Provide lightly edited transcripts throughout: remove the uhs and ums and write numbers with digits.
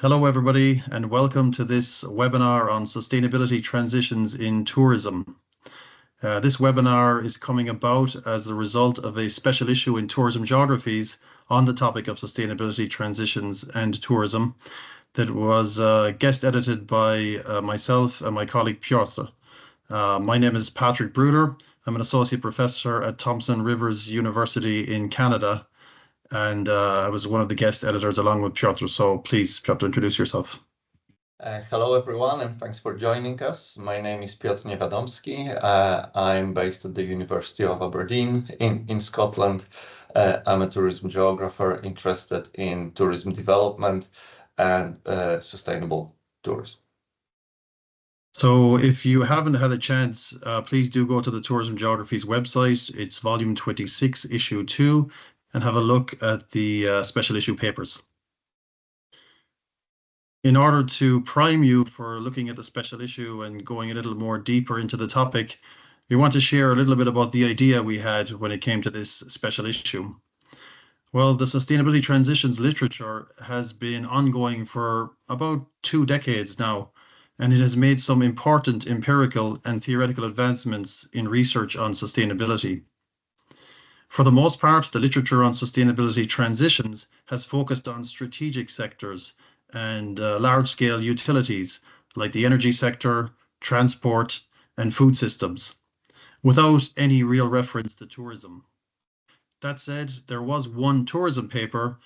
Hello, everybody, and welcome to this webinar on sustainability transitions in tourism. This webinar is coming about as a result of a special issue in Tourism Geographies on the topic of sustainability transitions and tourism that was guest edited by myself and my colleague Piotr. My name is Patrick Brouder. I'm an associate professor at Thompson Rivers University in Canada, and I was one of the guest editors along with Piotr. So please, Piotr, introduce yourself. Hello, everyone, and thanks for joining us. My name is Piotr Niewiadomski. I'm based at the University of Aberdeen in Scotland. I'm a tourism geographer interested in tourism development and sustainable tourism. So if you haven't had a chance, please do go to the Tourism Geographies website. It's volume 26, issue 2, and have a look at the special issue papers. In order to prime you for looking at the special issue and going a little more deeper into the topic, we want to share a little bit about the idea we had when it came to this special issue. Well, the sustainability transitions literature has been ongoing for about 2 decades now, and it has made some important empirical and theoretical advancements in research on sustainability. For the most part, the literature on sustainability transitions has focused on strategic sectors and large-scale utilities like the energy sector, transport, and food systems, without any real reference to tourism. That said, there was one tourism paper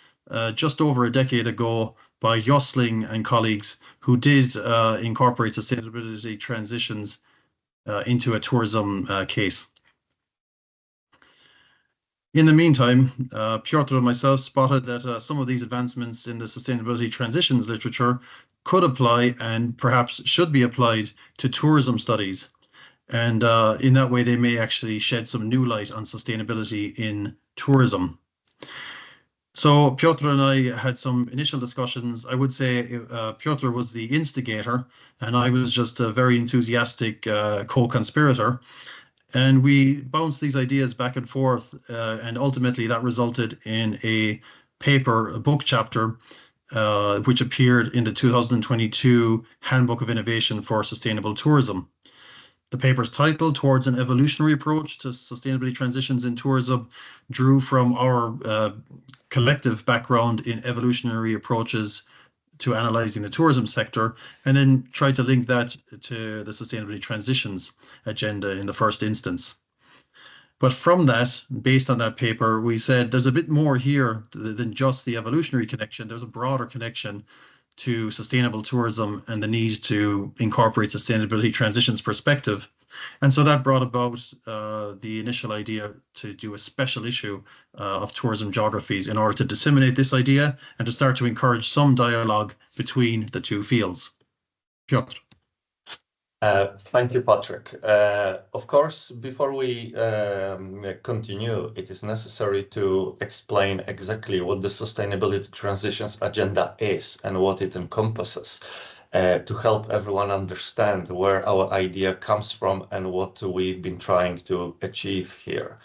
just over a decade ago by Josling and colleagues who did incorporate sustainability transitions into a tourism case. In the meantime, Piotr and myself spotted that some of these advancements in the sustainability transitions literature could apply and perhaps should be applied to tourism studies. And in that way, they may actually shed some new light on sustainability in tourism. So Piotr and I had some initial discussions. I would say Piotr was the instigator, and I was just a very enthusiastic co-conspirator. And we bounced these ideas back and forth, and ultimately that resulted in a paper, a book chapter, which appeared in the 2022 Handbook of Innovation for Sustainable Tourism. The paper's title, Towards an Evolutionary Approach to Sustainability Transitions in Tourism, drew from our collective background in evolutionary approaches to analyzing the tourism sector, and then tried to link that to the sustainability transitions agenda in the first instance. But from that, based on that paper, we said there's a bit more here than just the evolutionary connection. There's a broader connection to sustainable tourism and the need to incorporate sustainability transitions perspective. And so that brought about the initial idea to do a special issue of Tourism Geographies in order to disseminate this idea and to start to encourage some dialogue between the two fields. Piotr. Thank you, Patrick. Of course, before we continue, it is necessary to explain exactly what the Sustainability Transitions Agenda is and what it encompasses, to help everyone understand where our idea comes from and what we've been trying to achieve here.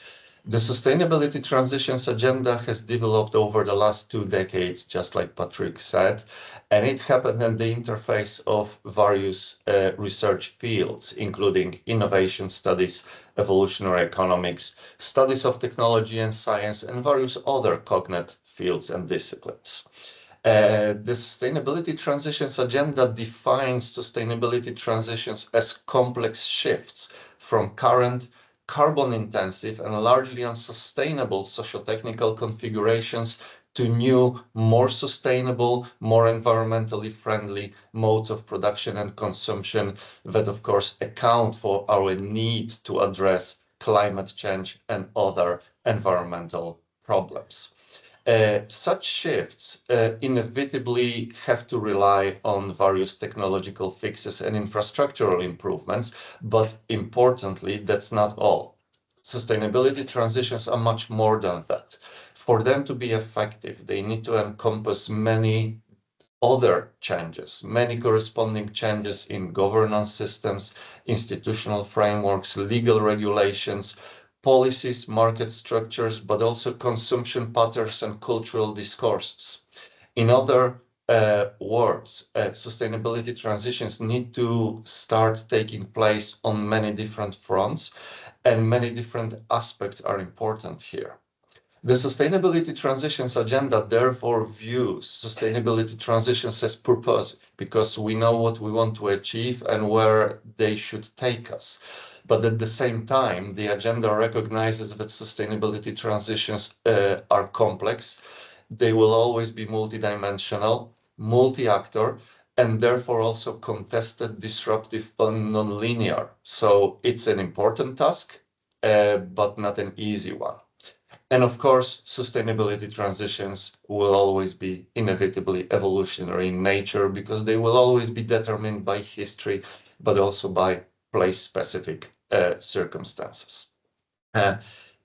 The Sustainability Transitions Agenda has developed over the last 2 decades, just like Patrick said, and it happened at the interface of various research fields, including innovation studies, evolutionary economics, studies of technology and science, and various other cognate fields and disciplines. The Sustainability Transitions Agenda defines sustainability transitions as complex shifts from current carbon-intensive and largely unsustainable socio-technical configurations to new, more sustainable, more environmentally friendly modes of production and consumption that, of course, account for our need to address climate change and other environmental problems. Such shifts inevitably have to rely on various technological fixes and infrastructural improvements, but importantly, that's not all. Sustainability transitions are much more than that. For them to be effective, they need to encompass many other changes, many corresponding changes in governance systems, institutional frameworks, legal regulations, policies, market structures, but also consumption patterns and cultural discourses. In other words, sustainability transitions need to start taking place on many different fronts, and many different aspects are important here. The Sustainability Transitions Agenda therefore views sustainability transitions as purposive, because we know what we want to achieve and where they should take us. But at the same time, the agenda recognizes that sustainability transitions are complex. They will always be multidimensional, multi-actor, and therefore also contested, disruptive, and non-linear. So it's an important task, but not an easy one. And of course, sustainability transitions will always be inevitably evolutionary in nature, because they will always be determined by history, but also by place-specific circumstances.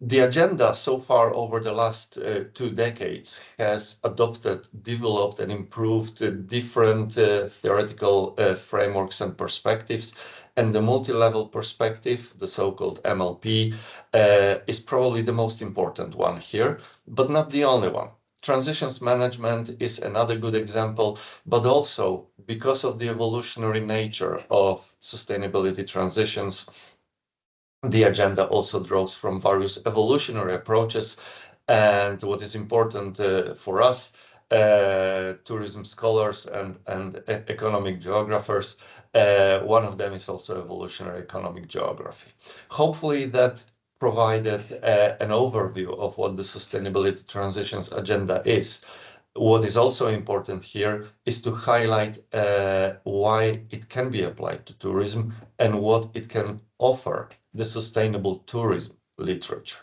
The agenda so far over the last 2 decades has adopted, developed, and improved different theoretical frameworks and perspectives. And the multi-level perspective, the so-called MLP, is probably the most important one here, but not the only one. Transitions management is another good example, but also because of the evolutionary nature of sustainability transitions, the agenda also draws from various evolutionary approaches. And what is important for us, tourism scholars and economic geographers, one of them is also evolutionary economic geography. Hopefully that provided an overview of what the Sustainability Transitions Agenda is. What is also important here is to highlight why it can be applied to tourism and what it can offer the sustainable tourism literature.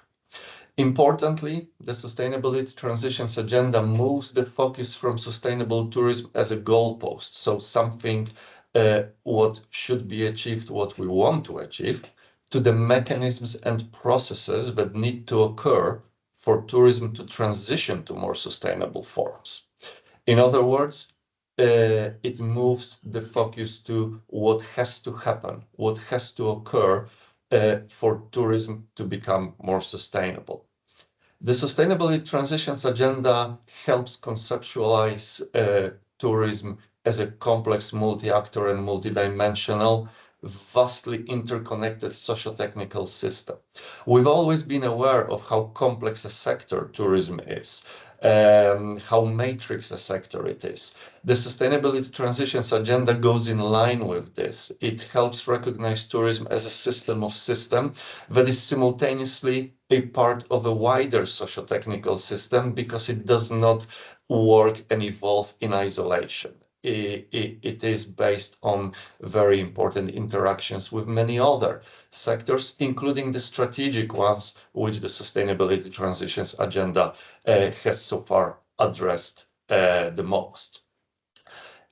Importantly, the Sustainability Transitions Agenda moves the focus from sustainable tourism as a goalpost, so something what should be achieved, what we want to achieve, to the mechanisms and processes that need to occur for tourism to transition to more sustainable forms. In other words, it moves the focus to what has to happen, what has to occur for tourism to become more sustainable. The Sustainability Transitions Agenda helps conceptualize tourism as a complex, multi-actor and multidimensional, vastly interconnected socio-technical system. We've always been aware of how complex a sector tourism is, how matrix a sector it is. The Sustainability Transitions Agenda goes in line with this. It helps recognize tourism as a system of systems that is simultaneously a part of a wider socio-technical system, because it does not work and evolve in isolation. It is based on very important interactions with many other sectors, including the strategic ones, which the Sustainability Transitions Agenda has so far addressed the most.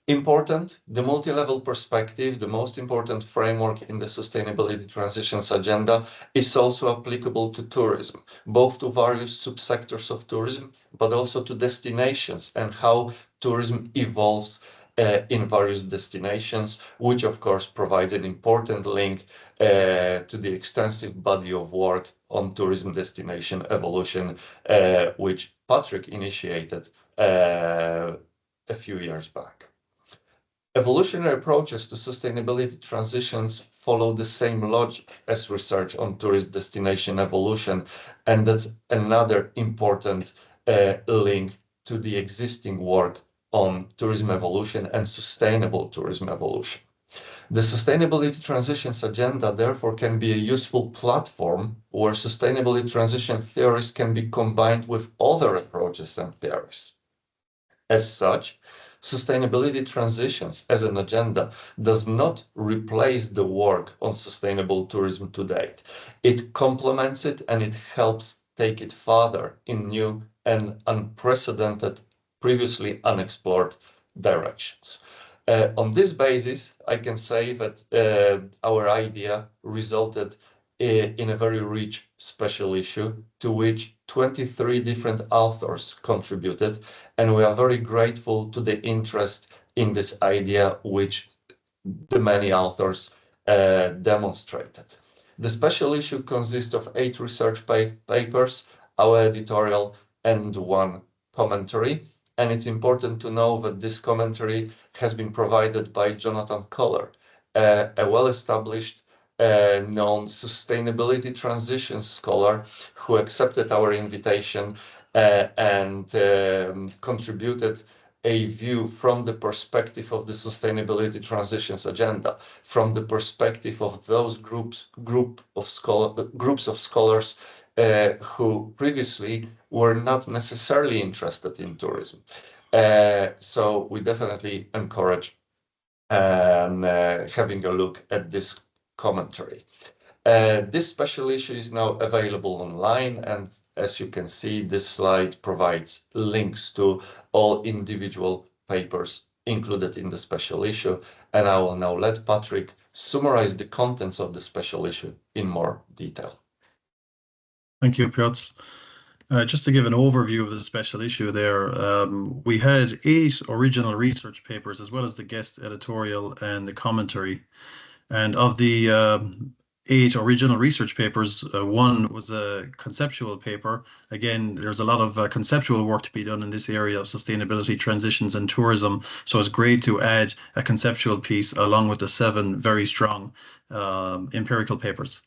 Important, the multi-level perspective, the most important framework in the Sustainability Transitions Agenda, is also applicable to tourism, both to various subsectors of tourism, but also to destinations and how tourism evolves in various destinations, which of course provides an important link to the extensive body of work on tourism destination evolution, which Patrick initiated a few years back. Evolutionary approaches to sustainability transitions follow the same logic as research on tourist destination evolution, and that's another important link to the existing work on tourism evolution and sustainable tourism evolution. The Sustainability Transitions Agenda, therefore, can be a useful platform where sustainability transition theories can be combined with other approaches and theories. As such, sustainability transitions as an agenda does not replace the work on sustainable tourism to date. It complements it, and it helps take it further in new and unprecedented, previously unexplored directions. On this basis, I can say that our idea resulted in a very rich special issue to which 23 different authors contributed, and we are very grateful to the interest in this idea which the many authors demonstrated. The special issue consists of 8 research papers, our editorial, and 1 commentary. And it's important to know that this commentary has been provided by Jonathan Kohler, a well-established known sustainability transitions scholar who accepted our invitation and contributed a view from the perspective of the sustainability transitions agenda, from the perspective of those groups of scholars who previously were not necessarily interested in tourism. So we definitely encourage having a look at this commentary. This special issue is now available online, and as you can see, this slide provides links to all individual papers included in the special issue, and I will now let Patrick summarize the contents of the special issue in more detail. Thank you, Piotr. Just to give an overview of the special issue there, we had 8 original research papers as well as the guest editorial and the commentary. And of the 8 original research papers, one was a conceptual paper. Again, there's a lot of conceptual work to be done in this area of sustainability, transitions and tourism. So it's great to add a conceptual piece along with the 7 very strong empirical papers.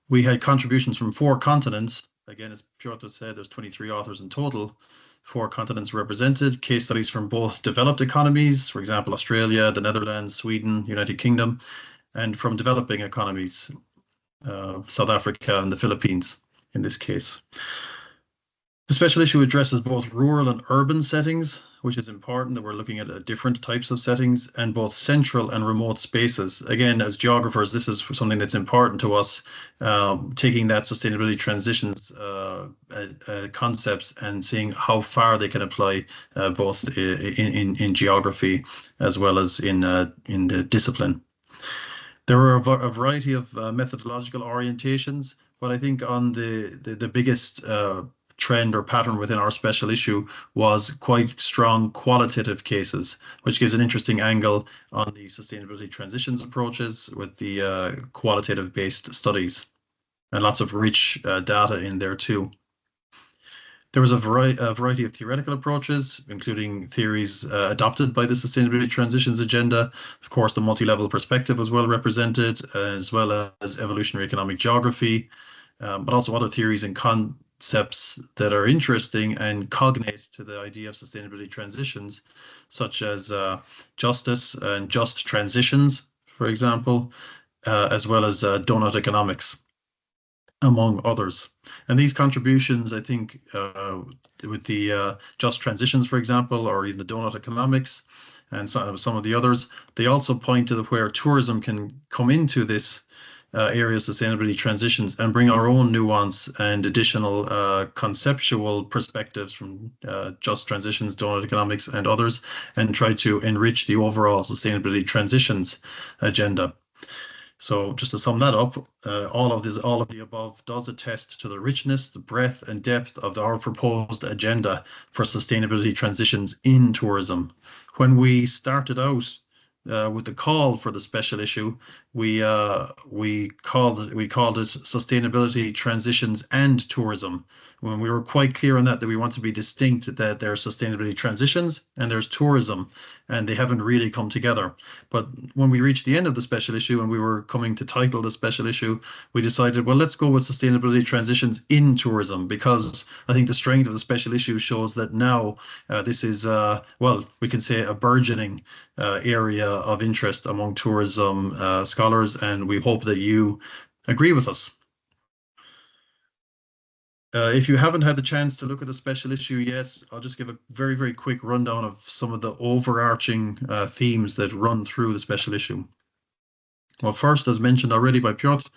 We had contributions from 4 continents. Again, as Piotr said, there's 23 authors in total. 4 continents represented, case studies from both developed economies, for example, Australia, the Netherlands, Sweden, United Kingdom, and from developing economies, South Africa and the Philippines in this case. The special issue addresses both rural and urban settings, which is important that we're looking at different types of settings, and both central and remote spaces. Again, as geographers, this is something that's important to us, taking that sustainability transitions concepts and seeing how far they can apply both in geography as well as in the discipline. There are a variety of methodological orientations, but I think on the biggest trend or pattern within our special issue was quite strong qualitative cases, which gives an interesting angle on the sustainability transitions approaches with the qualitative based studies, and lots of rich data in there too. There was a variety of theoretical approaches, including theories adopted by the Sustainability Transitions Agenda. Of course, the multi-level perspective was well represented, as well as evolutionary economic geography, but also other theories and concepts that are interesting and cognate to the idea of sustainability transitions, such as justice and just transitions, for example, as well as donut economics, among others. And these contributions, I think, with the just transitions, for example, or even the donut economics and some of the others, they also point to where tourism can come into this area of sustainability transitions and bring our own nuance and additional conceptual perspectives from just transitions, donut economics, and others, and try to enrich the overall sustainability transitions agenda. So just to sum that up, all of the above does attest to the richness, the breadth and depth of our proposed agenda for sustainability transitions in tourism. When we started out with the call for the special issue, we called it sustainability transitions and tourism. When we were quite clear on that we want to be distinct, that there's sustainability transitions and there's tourism, and they haven't really come together. But when we reached the end of the special issue and we were coming to title the special issue, we decided, well, let's go with sustainability transitions in tourism, because I think the strength of the special issue shows that now this is, well, we can say a burgeoning area of interest among tourism scholars, and we hope that you agree with us. If you haven't had the chance to look at the special issue yet, I'll just give a very, very quick rundown of some of the overarching themes that run through the special issue. Well, first, as mentioned already by Piotr,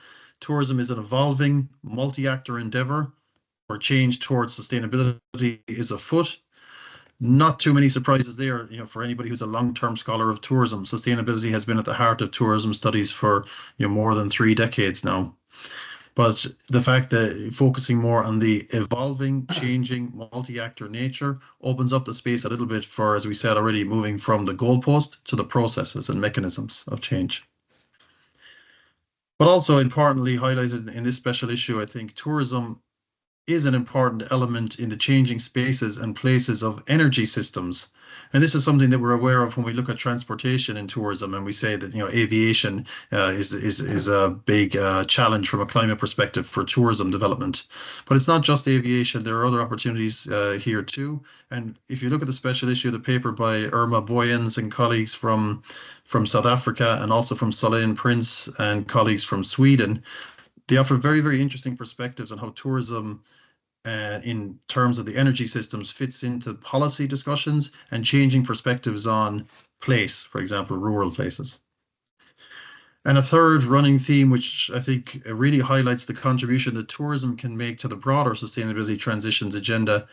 tourism is an evolving, multi-actor endeavor where change towards sustainability is afoot. Not too many surprises there, for anybody who's a long-term scholar of tourism. Sustainability has been at the heart of tourism studies for more than 3 decades now. But the fact that focusing more on the evolving, changing, multi-actor nature opens up the space a little bit for, as we said already, moving from the goalpost to the processes and mechanisms of change. But also importantly highlighted in this special issue, I think tourism is an important element in the changing spaces and places of energy systems. And this is something that we're aware of when we look at transportation and tourism, and we say that aviation is a big challenge from a climate perspective for tourism development. But it's not just aviation; there are other opportunities here too. And if you look at the special issue, the paper by Irma Boyens and colleagues from South Africa, and also from Solène Prince and colleagues from Sweden, they offer very, very interesting perspectives on how tourism, in terms of the energy systems, fits into policy discussions and changing perspectives on place, for example, rural places. And a third running theme, which I think really highlights the contribution that tourism can make to the broader sustainability transitions agenda.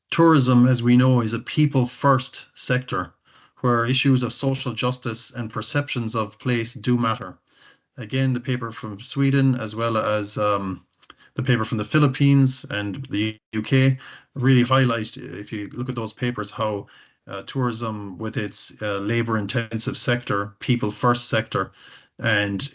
Tourism, as we know, is a people first sector where issues of social justice and perceptions of place do matter. Again, the paper from Sweden, as well as the paper from the Philippines and the UK, really highlight, if you look at those papers, how tourism, with its labor intensive sector, people first sector, and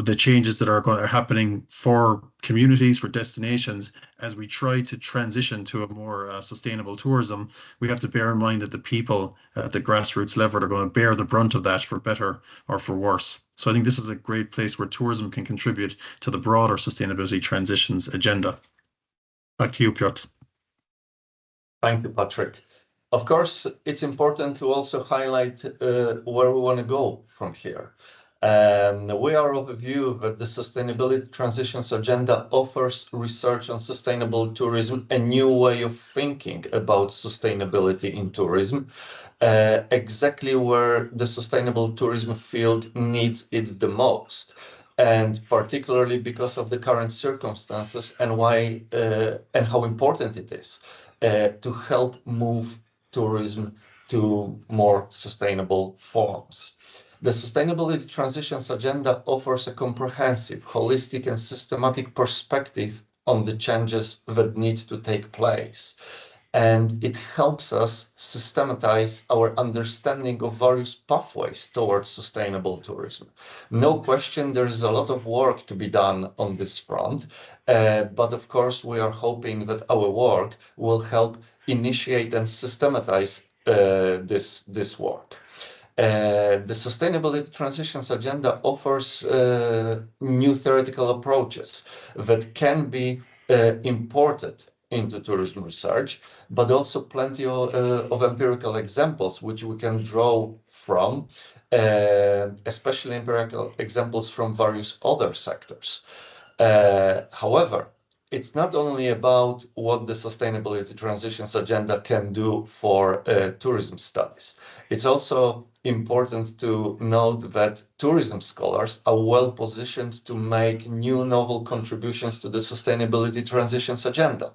the changes that are happening for communities, for destinations, as we try to transition to a more sustainable tourism, we have to bear in mind that the people at the grassroots level are going to bear the brunt of that, for better or for worse. So I think this is a great place where tourism can contribute to the broader sustainability transitions agenda. Back to you, Piotr. Thank you, Patrick. Of course, it's important to also highlight where we want to go from here. We are of the view that the Sustainability Transitions Agenda offers research on sustainable tourism, a new way of thinking about sustainability in tourism, exactly where the sustainable tourism field needs it the most, and particularly because of the current circumstances and why and how important it is to help move tourism to more sustainable forms. The Sustainability Transitions Agenda offers a comprehensive, holistic, and systematic perspective on the changes that need to take place. And it helps us systematize our understanding of various pathways towards sustainable tourism. No question, there is a lot of work to be done on this front, but of course, we are hoping that our work will help initiate and systematize this work. The Sustainability Transitions Agenda offers new theoretical approaches that can be imported into tourism research, but also plenty of empirical examples which we can draw from, especially empirical examples from various other sectors. However, it's not only about what the Sustainability Transitions Agenda can do for tourism studies. It's also important to note that tourism scholars are well positioned to make new novel contributions to the Sustainability Transitions Agenda.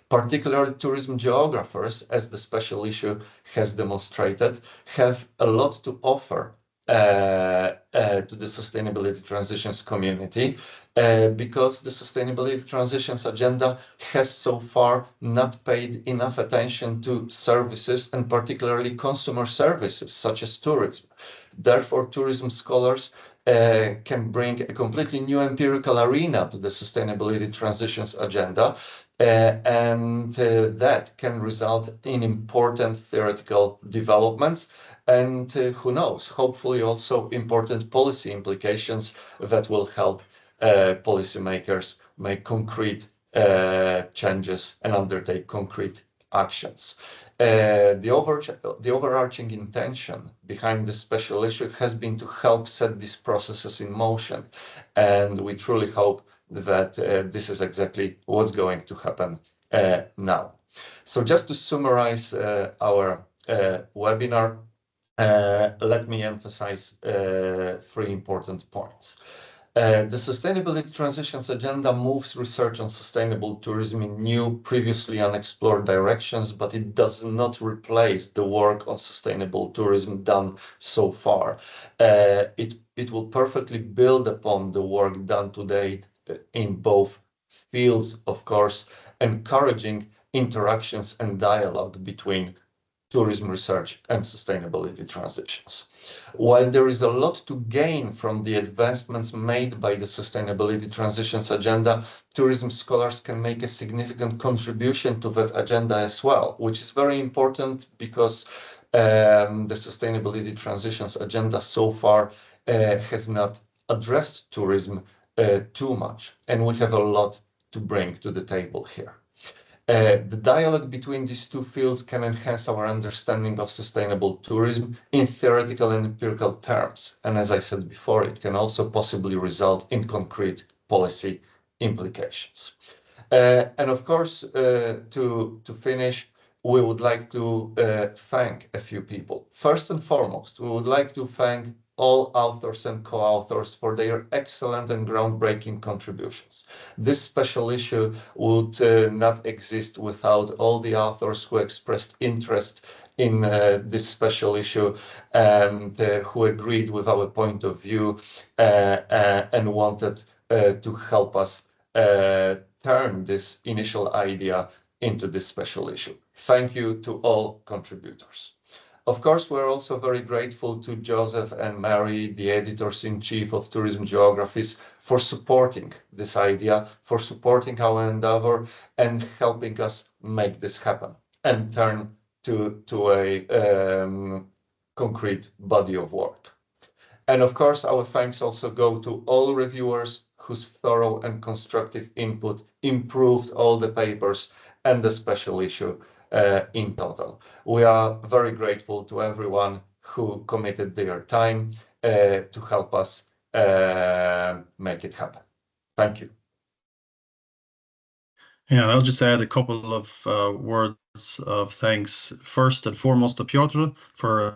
Particularly tourism geographers, as the special issue has demonstrated, have a lot to offer to the sustainability transitions community because the sustainability transitions agenda has so far not paid enough attention to services and particularly consumer services such as tourism. Therefore, tourism scholars can bring a completely new empirical arena to the sustainability transitions agenda, and that can result in important theoretical developments and who knows, hopefully also important policy implications that will help policymakers make concrete changes and undertake concrete actions. The overarching intention behind this special issue has been to help set these processes in motion, and we truly hope that this is exactly what's going to happen now. So just to summarize our webinar, let me emphasize three important points. The Sustainability Transitions Agenda moves research on sustainable tourism in new, previously unexplored directions, but it does not replace the work on sustainable tourism done so far. It will perfectly build upon the work done to date in both fields, of course, encouraging interactions and dialogue between tourism research and sustainability transitions. While there is a lot to gain from the advancements made by the sustainability transitions agenda, tourism scholars can make a significant contribution to that agenda as well, which is very important because the sustainability transitions agenda so far has not addressed tourism too much, and we have a lot to bring to the table here. The dialogue between these two fields can enhance our understanding of sustainable tourism in theoretical and empirical terms. And as I said before, it can also possibly result in concrete policy implications. And of course, to finish, we would like to thank a few people. First and foremost, we would like to thank all authors and co-authors for their excellent and groundbreaking contributions. This special issue would not exist without all the authors who expressed interest in this special issue and who agreed with our point of view and wanted to help us turn this initial idea into this special issue. Thank you to all contributors. Of course, we're also very grateful to Joseph and Mary, the editors-in-chief of Tourism Geographies, for supporting this idea, for supporting our endeavor, and helping us make this happen and turn to a concrete body of work. And of course, our thanks also go to all reviewers whose thorough and constructive input improved all the papers and the special issue in total. We are very grateful to everyone who committed their time to help us make it happen. Thank you. Yeah, I'll just add a couple of words of thanks. First and foremost to Piotr for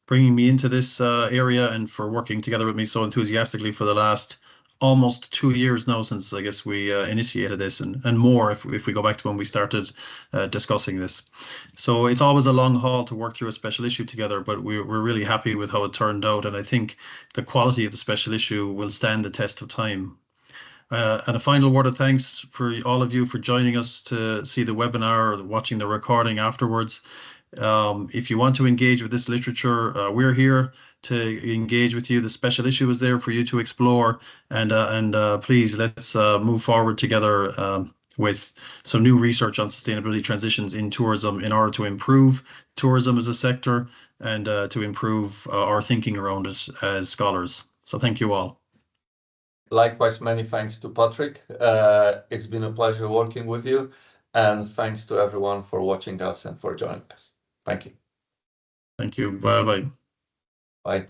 bringing me into this area and for working together with me so enthusiastically for the last almost 2 years now, since I guess we initiated this, and more if we go back to when we started discussing this. So it's always a long haul to work through a special issue together, but we're really happy with how it turned out, and I think the quality of the special issue will stand the test of time. And a final word of thanks for all of you for joining us to see the webinar or watching the recording afterwards. If you want to engage with this literature, we're here to engage with you. The special issue is there for you to explore, and please let's move forward together with some new research on sustainability transitions in tourism in order to improve tourism as a sector and to improve our thinking around it as scholars. So thank you all. Likewise, many thanks to Patrick. It's been a pleasure working with you, and thanks to everyone for watching us and for joining us. Thank you. Thank you. Bye-bye. Bye.